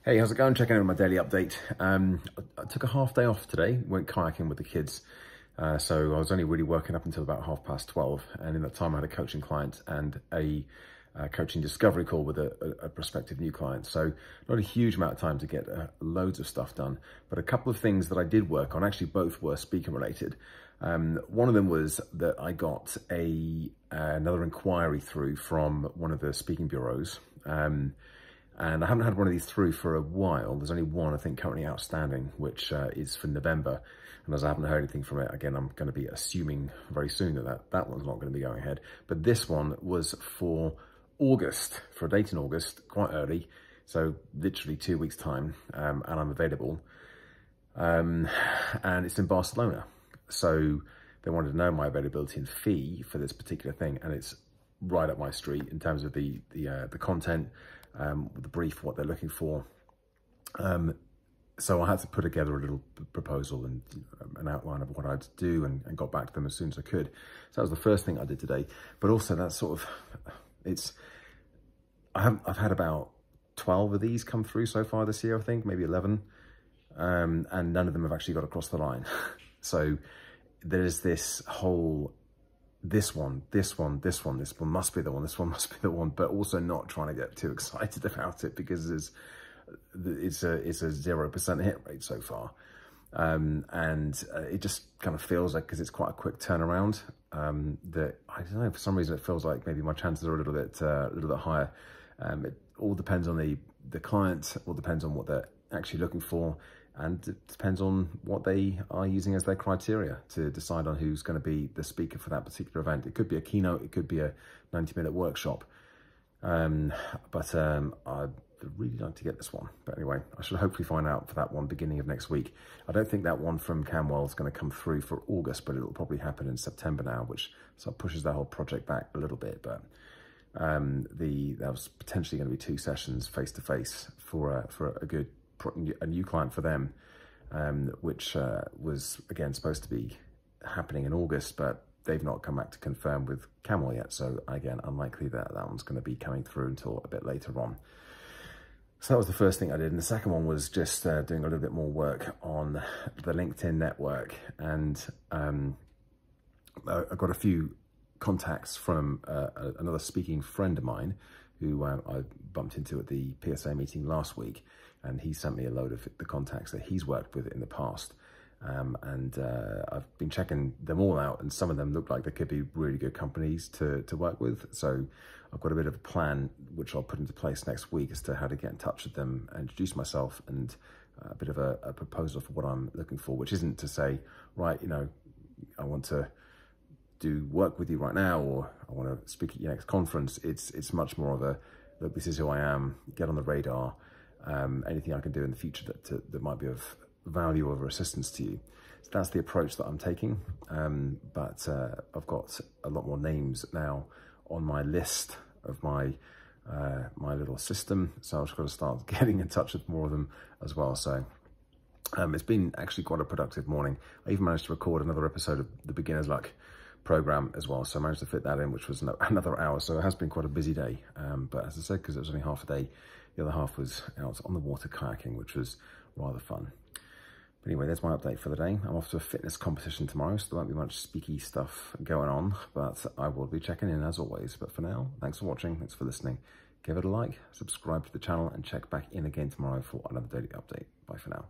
Hey, how's it going? Checking in on my daily update. I took a half day off today, went kayaking with the kids. So I was only really working up until about 12:30. And in that time I had a coaching client and a coaching discovery call with a prospective new client. So not a huge amount of time to get loads of stuff done, but a couple of things that I did work on, actually both were speaker related. One of them was that I got another inquiry through from one of the speaking bureaus. And I haven't had one of these through for a while. There's only one, I think, currently outstanding, which is for November. And as I haven't heard anything from it, again, I'm going to be assuming very soon that one's not going to be going ahead. But this one was for August, for a date in August, quite early. So literally 2 weeks' time, and I'm available. And it's in Barcelona. So they wanted to know my availability and fee for this particular thing. And it's right up my street in terms of the content, the brief, what they're looking for. So I had to put together a little proposal and an outline of what I'd do and got back to them as soon as I could. So that was the first thing I did today. But also that's sort of, I've had about 12 of these come through so far this year, I think, maybe 11. And none of them have actually got across the line. So there's this whole, this one must be the one, this one must be the one, but also not trying to get too excited about it because it's a 0% hit rate so far. It just kind of feels like, because it's quite a quick turnaround, that, I don't know, for some reason it feels like maybe my chances are a little bit higher. It all depends on the client, all depends on what they're actually looking for, and it depends on what they are using as their criteria to decide on who's going to be the speaker for that particular event. It could be a keynote, it could be a 90-minute workshop. I'd really like to get this one. But anyway, I should hopefully find out for that one beginning of next week. I don't think that one from Camwell is going to come through for August, but it'll probably happen in September now, which sort of pushes the whole project back a little bit. But that was potentially going to be 2 sessions face-to-face for a new client for them, which was again supposed to be happening in August, but they've not come back to confirm with Camwell yet. So again, unlikely that one's going to be coming through until a bit later on. So that was the first thing I did. And the second one was just doing a little bit more work on the LinkedIn network. And I got a few contacts from another speaking friend of mine who I bumped into at the PSA meeting last week. And he sent me a load of the contacts that he's worked with in the past. I've been checking them all out, and some of them look like they could be really good companies to work with. So I've got a bit of a plan, which I'll put into place next week, as to how to get in touch with them and introduce myself, and a bit of a proposal for what I'm looking for, which isn't to say, right, you know, I want to do work with you right now, or I want to speak at your next conference. It's much more of a, look, this is who I am, get on the radar. Anything I can do in the future that might be of value or assistance to you. So that's the approach that I'm taking. But I've got a lot more names now on my list of my little system. So I've just got to start getting in touch with more of them as well. So it's been actually quite a productive morning. I even managed to record another episode of the Beginner's Luck program as well. So I managed to fit that in, which was another hour. So it has been quite a busy day. But as I said, because it was only half a day, the other half was out on the water kayaking, which was rather fun. But anyway, there's my update for the day. I'm off to a fitness competition tomorrow, so there won't be much speaky stuff going on, but I will be checking in as always. But for now, thanks for watching, thanks for listening. Give it a like, subscribe to the channel, and check back in again tomorrow for another daily update. Bye for now.